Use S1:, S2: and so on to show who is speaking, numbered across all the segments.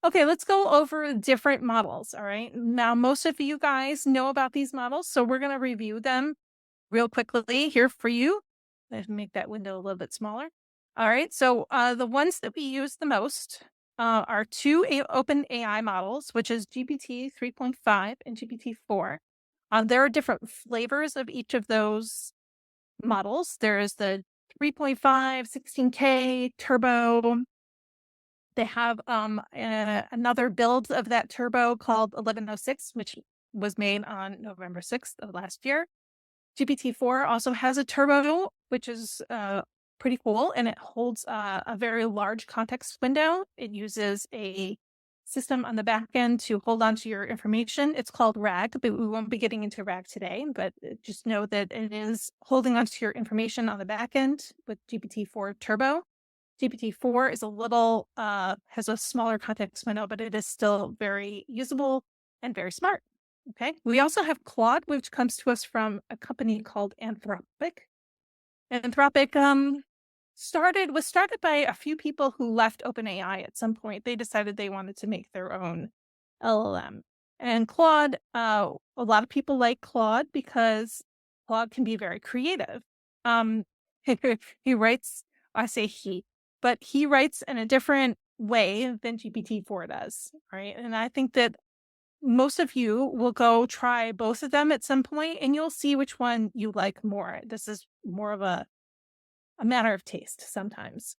S1: Okay, let's go over different models. All right. Now, most of you guys know about these models, so we're going to review them real quickly here for you. Let's make that window a little bit smaller. All right. So the ones that we use the most are two open AI models, which is GPT 3.5 and GPT 4. There are different flavors of each of those models. There is the 3.5, 16K, Turbo. They have another build of that Turbo called 1106, which was made on November 6th of last year. GPT-4 also has a turbo, which is pretty cool, and it holds a very large context window. It uses a system on the back end to hold onto your information. It's called RAG, but we won't be getting into RAG today, but just know that it is holding onto your information on the back end with GPT-4 Turbo. GPT-4 is a little, has a smaller context window, but it is still very usable and very smart. Okay. We also have Claude, which comes to us from a company called Anthropic. Anthropic was started by a few people who left OpenAI at some point. They decided they wanted to make their own LLM. And Claude, a lot of people like Claude because Claude can be very creative. He writes, I say he, but he writes in a different way than GPT-4 does, right? And I think that most of you will go try both of them at some point and you'll see which one you like more. This is more of a matter of taste sometimes.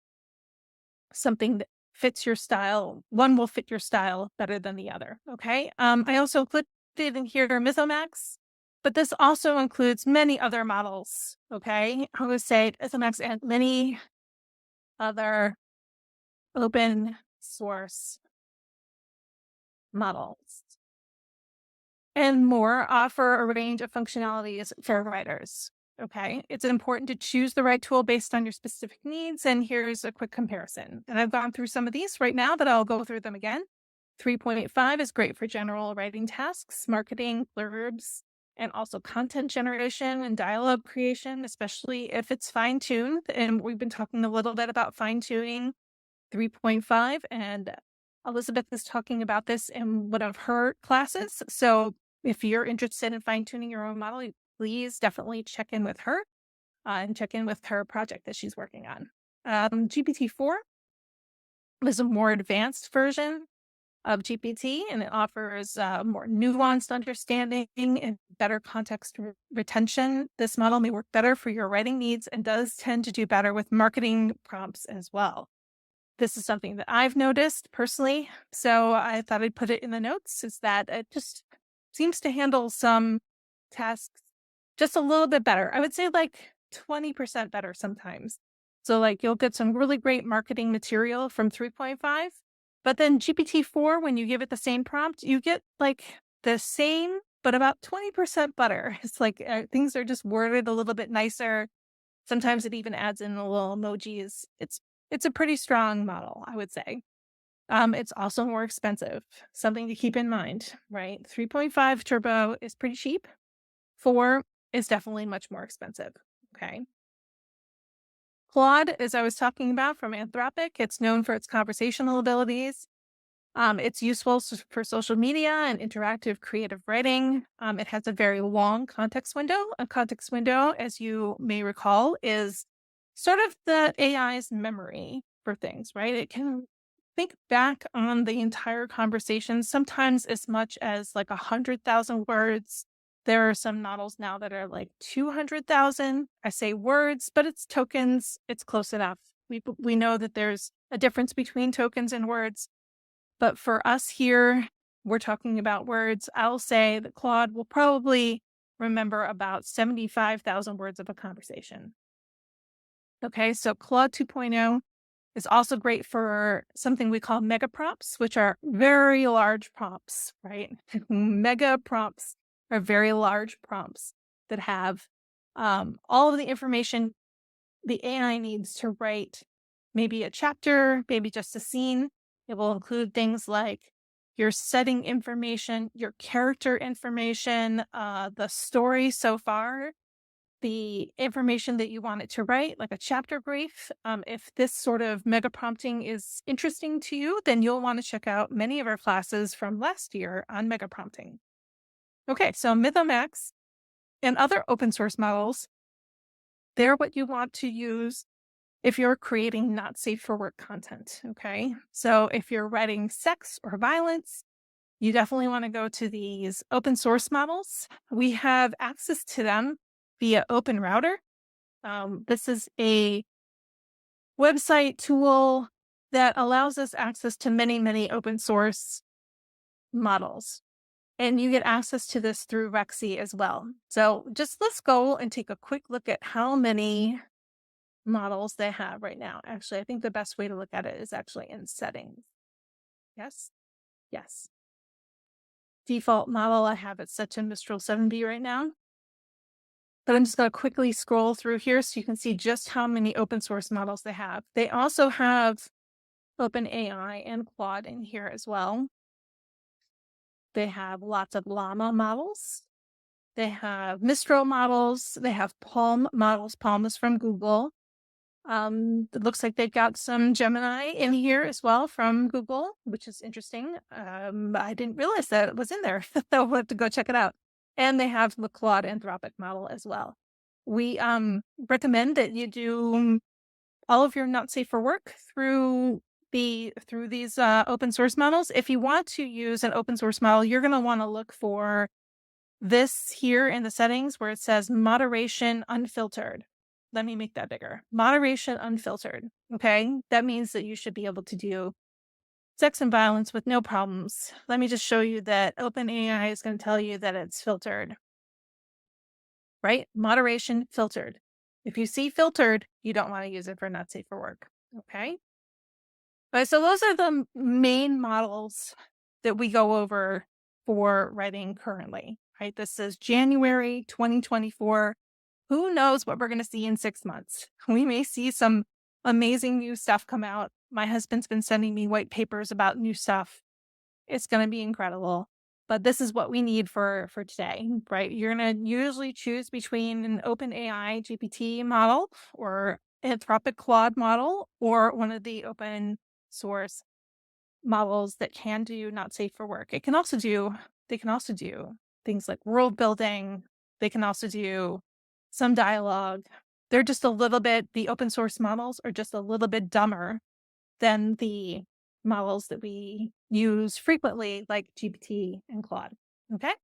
S1: Something that fits your style, one will fit your style better than the other, okay? I also included in here Mythomax, but this also includes many other models, okay? I would say Mythomax and many other open source models and more offer a range of functionalities for writers. Okay, it's important to choose the right tool based on your specific needs. And here's a quick comparison. And I've gone through some of these right now, but I'll go through them again. 3.5 is great for general writing tasks, marketing, blurbs, and also content generation and dialogue creation, especially if it's fine-tuned. And we've been talking a little bit about fine-tuning 3.5, and Elizabeth is talking about this in one of her classes. So if you're interested in fine-tuning your own model, please definitely check in with her and check in with her project that she's working on. GPT-4 is a more advanced version of GPT, and it offers more nuanced understanding and better context retention. This model may work better for your writing needs and does tend to do better with marketing prompts as well. This is something that I've noticed personally, so I thought I'd put it in the notes, is that it just seems to handle some tasks just a little bit better. I would say like 20% better sometimes. So like you'll get some really great marketing material from 3.5, but then GPT-4, when you give it the same prompt, you get like the same, but about 20% better. It's like things are just worded a little bit nicer. Sometimes it even adds in a little emojis. It's a pretty strong model, I would say. It's also more expensive, something to keep in mind, right? 3.5 Turbo is pretty cheap. 4 is definitely much more expensive, okay? Claude, as I was talking about from Anthropic, it's known for its conversational abilities. It's useful for social media and interactive creative writing. It has a very long context window. A context window, as you may recall, is sort of the AI's memory for things, right? It can think back on the entire conversation, sometimes as much as like 100,000 words. There are some models now that are like 200,000. I say words, but it's tokens. It's close enough. We know that there's a difference between tokens and words. But for us here, we're talking about words. I'll say that Claude will probably remember about 75,000 words of a conversation. Okay, so Claude 2.0 is also great for something we call mega prompts, which are very large prompts, right? Mega prompts are very large prompts that have all of the information the AI needs to write maybe a chapter, maybe just a scene. It will include things like your setting information, your character information, the story so far, the information that you want it to write, like a chapter brief. If this sort of mega prompting is interesting to you, then you'll want to check out many of our classes from last year on mega prompting. Okay, so MythMX and other open source models, they're what you want to use if you're creating not safe for work content. Okay, so if you're writing sex or violence, you definitely want to go to these open source models. We have access to them via Open Router. This is a website tool that allows us access to many, many open source models. And you get access to this through Rexy as well. So let's go and take a quick look at how many models they have right now. Actually, I think the best way to look at it is actually in settings. Yes. Yes. Default model I have it set to Mistral 7B right now. But I'm just going to quickly scroll through here so you can see just how many open source models they have. They also have OpenAI and Claude in here as well. They have lots of Llama models. They have Mistral models. They have Palm models. Palm is from Google. It looks like they've got some Gemini in here as well from Google, which is interesting. I didn't realize that it was in there. I'll have to go check it out. And they have the Claude Anthropic model as well. We recommend that you do all of your not safe for work through these open source models. If you want to use an open source model, you're going to want to look for this here in the settings where it says moderation unfiltered. Let me make that bigger. Moderation unfiltered. Okay. That means that you should be able to do sex and violence with no problems. Let me just show you that OpenAI is going to tell you that it's filtered. Right? Moderation filtered. If you see filtered, you don't want to use it for not safe for work. Okay. All right, so those are the main models that we go over for writing currently. Right? This is January 2024. Who knows what we're going to see in 6 months? We may see some amazing new stuff come out. My husband's been sending me white papers about new stuff. It's going to be incredible. But this is what we need for today, right? You're going to usually choose between an OpenAI GPT model or Anthropic Claude model or one of the open source models that can do not safe for work. They can also do things like world building. They can also do some dialogue. They're just the open source models are just a little bit dumber than the models that we use frequently, like GPT and Claude. Okay.